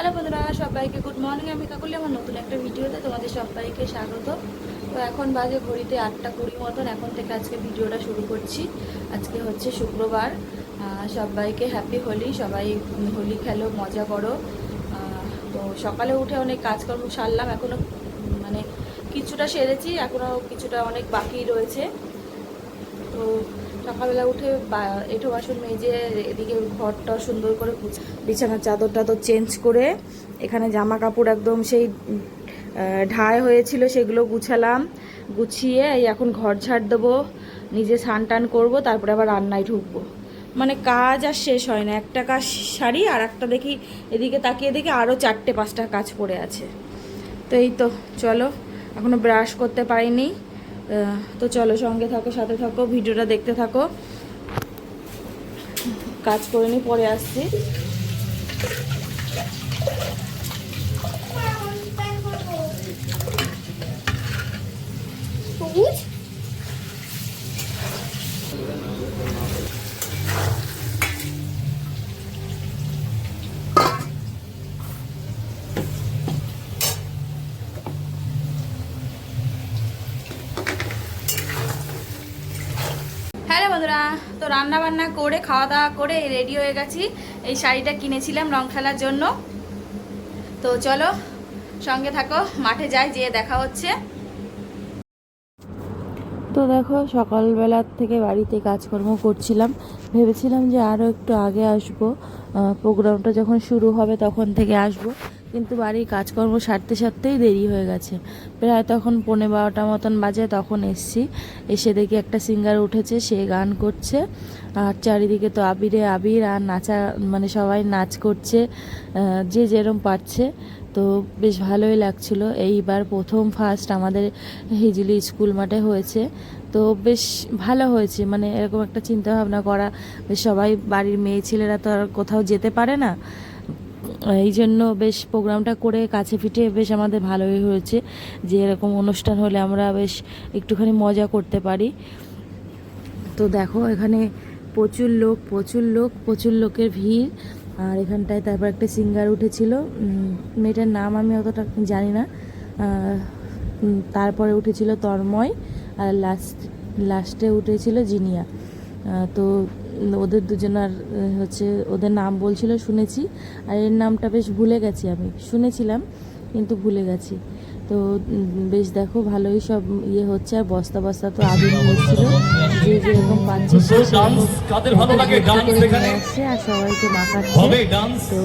Hello বন্ধুরা, সবাইকে good morning. আমি কাকুলি, আমার নতুন একটা ভিডিওতে তোমাদের সবাইকে স্বাগত। তো এখন বাজে ঘড়িতে 8:20 মতন। এখন থেকে আজকে ভিডিওটা শুরু করছি। আজকে হচ্ছে শুক্রবার। সবাইকে হ্যাপি হোলি। সবাই হোলি খেলো, মজা করো। তো সকালে উঠে অনেক কাজকর্ম সারলাম। এখনও মানে কিছুটা সেরেছি, এখনও কিছুটা অনেক বাকি রয়েছে। তো সকালবেলা উঠে এঁঠো বাসন মেজে এদিকে ঘরটা সুন্দর করে বিছানার চাদরটা তো চেঞ্জ করে এখানে জামা কাপড় একদম সেই ঢায় হয়েছিল সেগুলো গুছালাম। গুছিয়ে এই এখন ঘর ঝাড় দেবো, নিজে স্নান টান করবো, তারপরে আবার রান্নায় ঢুকবো। মানে কাজ আর শেষ হয় না। একটা কাজ সারি আর একটা দেখি, এদিকে তাকিয়ে দেখি আরও 4-5টা কাজ পড়ে আছে। তো এই তো চলো, এখনও ব্রাশ করতে পারিনি। তো চলো, সঙ্গে থাকো, সাথে থাকো, ভিডিওটা দেখতে থাকো। কাজ করে নি, পরে আসছি। হ্যালো বন্ধুরা, তো রান্না বান্না করে খাওয়া দাওয়া করে রেডি হয়ে গেছি। এই শাড়িটা কিনেছিলাম রং খেলার জন্য। তো চলো সঙ্গে থাকো, মাঠে যাই, যেয়ে দেখা হচ্ছে। তো দেখো, সকালবেলার থেকে বাড়িতে কাজকর্ম করছিলাম। ভেবেছিলাম যে আরও একটু আগে আসবো, প্রোগ্রামটা যখন শুরু হবে তখন থেকে আসবো, কিন্তু বাড়ির কাজকর্ম সারতে সারতেই দেরি হয়ে গেছে। প্রায় তখন 11:15 মতন বাজে। তখন এসছি, এসে দেখি একটা সিঙ্গার উঠেছে, সে গান করছে। আর চারিদিকে তো আবিরে আবির, আর নাচা মানে সবাই নাচ করছে, যে যেরম পারছে। তো বেশ ভালোই লাগছিল। এইবার ফার্স্ট আমাদের হিজলি স্কুল মাঠে হয়েছে। তো বেশ ভালো হয়েছে, মানে এরকম একটা চিন্তা ভাবনা করা। বেশ সবাই বাড়ির মেয়ে ছেলেরা তো আর কোথাও যেতে পারে না, এই জন্য বেশ প্রোগ্রামটা করে কাছে পিঠে বেশ আমাদের ভালোই হয়েছে, যে এরকম অনুষ্ঠান হলে আমরা বেশ একটুখানি মজা করতে পারি। তো দেখো, এখানে প্রচুর লোকের ভিড়। আর এখানটায় তারপর একটা সিঙ্গার উঠেছিল, মেয়েটার নাম আমি অতটা জানি না। তারপরে উঠেছিল তন্ময়, আর লাস্টে উঠেছিল জিনিয়া। তো ওদের দুজনার হচ্ছে ওদের নাম বলছিল, শুনেছি। আর এর নামটা বেশ ভুলে গেছি, আমি শুনেছিলাম কিন্তু ভুলে গেছি। তো বেশ দেখো, ভালোই সব হচ্ছে। আর বস্তা বস্তা তো আগে নিয়েছিল, যে যেরকম পাচ্ছে সে আসছে আর সবাইকে মাখাচ্ছে। তো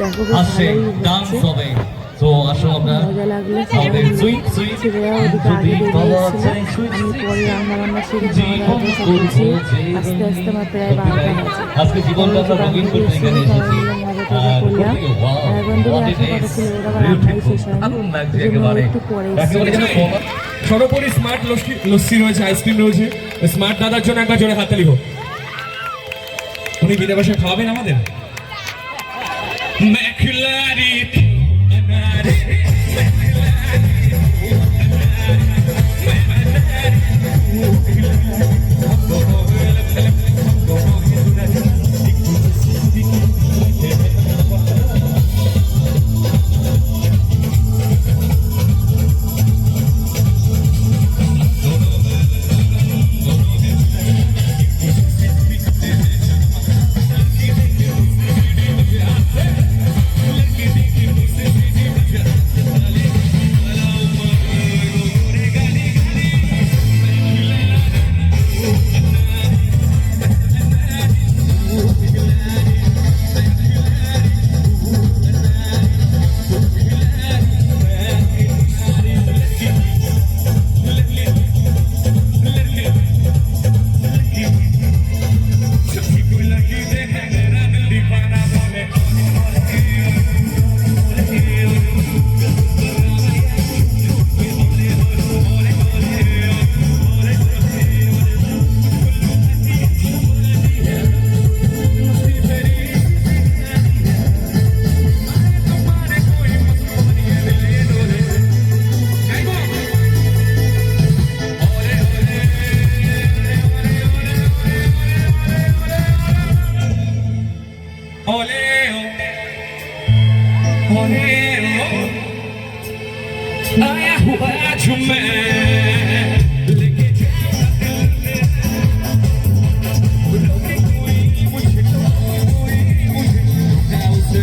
দেখো, বেশ ভালোই হচ্ছে। মজা লাগলো। ছেলেরা ওদিকে আগে বেরিয়ে এসেছিল। আমি পরে রান্না বান্না সেরে খাওয়া দাওয়া করছি। আস্তে আস্তে আমার প্রায় 12টা বাজে। মজা টজা করলাম। আর বন্ধুরা আসার কথা ছিল, ওরা আবার রান্নাই শেষ হয়নি, একটু পরে সর্বোপরি স্মার্ট লস্যি রয়েছে, আইসক্রিম রয়েছে। স্মার্ট দাদার জন্য একটা জোরে হাততালি হোক। উনি বিনা পয়সায় খাওয়াবেন আমাদের। आया हुआ जो मैं लेके जाऊं कोई मुझे उसे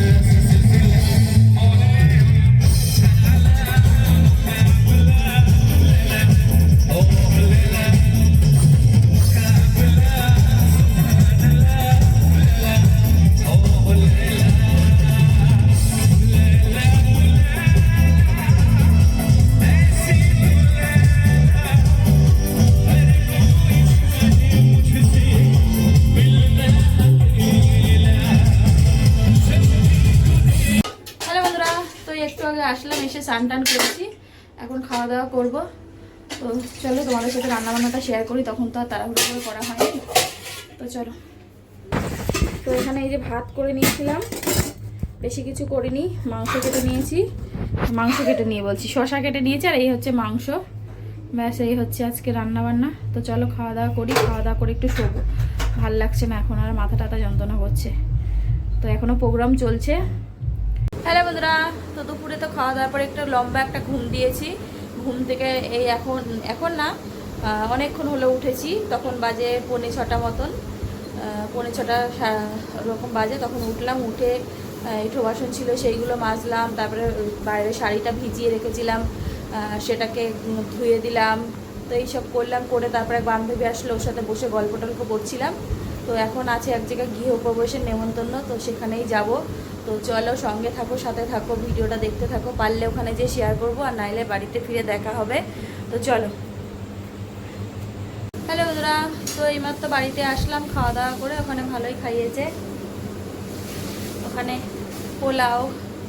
হ্যালো বন্ধুরা, তো একটু আগে আসলাম, এসে স্নান টান করেছি, এখন খাওয়া দাওয়া করবো। তো চলো তোমাদের সাথে রান্নাবান্নাটা শেয়ার করি, তখন তো আর তাড়াহুড়ো করে করা হয়নি। তো চলো, তো এখানে এই যে ভাত করে নিয়েছিলাম, বেশি কিছু করিনি, মাংস কেটে নিয়েছি, বলছি শসা কেটে নিয়েছি, আর এই হচ্ছে মাংস, ব্যাস এই হচ্ছে আজকে রান্নাবান্না। তো চলো খাওয়া দাওয়া করি, খাওয়া দাওয়া করে একটু শোবো, ভাল লাগছে না এখন, আর মাথা টাথা যন্ত্রণা করছে। তো এখনও প্রোগ্রাম চলছে। হ্যালো বন্ধুরা, তো দুপুরে তো খাওয়া দাওয়ার পরে একটু লম্বা একটা ঘুম দিয়েছি। ঘুম থেকে এই এখন না, অনেকক্ষণ হলো উঠেছি, তখন বাজে 5:45 মতন, 5:45 ওরকম বাজে। তখন উঠলাম, উঠে এঁঠো বাসন ছিল সেইগুলো মাজলাম, তারপরে বাইরে শাড়িটা ভিজিয়ে রেখেছিলাম, সেটাকে ধুয়ে দিলাম। তো এইসব করলাম, করে তারপরে এক বান্ধবী আসলো, ওর সাথে বসে গল্প টল্প করছিলাম। তো এখন আছে এক জায়গায় গৃহপ্রবেশের নেমন্তন্ন, তো সেখানেই যাব। তো চলো সঙ্গে থাকো, সাথে থাকো, ভিডিওটা দেখতে থাকো, পারলে ওখানে যে শেয়ার করবো, আর নাইলে বাড়িতে ফিরে দেখা হবে। তো চলো। হ্যালো বন্ধুরা, তো এইমাত্র বাড়িতে আসলাম খাওয়া দাওয়া করে, ওখানে ভালোই খাইয়েছে, ওখানে পোলাও,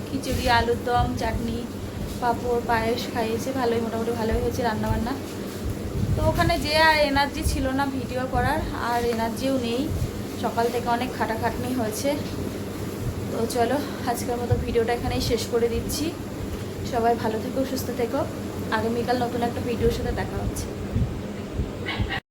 খিচুড়ি, আলুর দম, চাটনি, পাঁপড়, পায়েস খাইয়েছে, ভালোই, মোটামুটি ভালোই হয়েছে রান্নাবান্না। তো ওখানে যে আর এনার্জি ছিল না ভিডিও করার, আর এনার্জিও নেই, সকাল থেকে অনেক খাটাখাটনি হয়েছে। তো চলো আজকের মতো ভিডিওটা এখানেই শেষ করে দিচ্ছি। সবাই ভালো থেকো, সুস্থ থেকো, আগামীকাল নতুন একটা ভিডিওর সাথে দেখা হচ্ছে।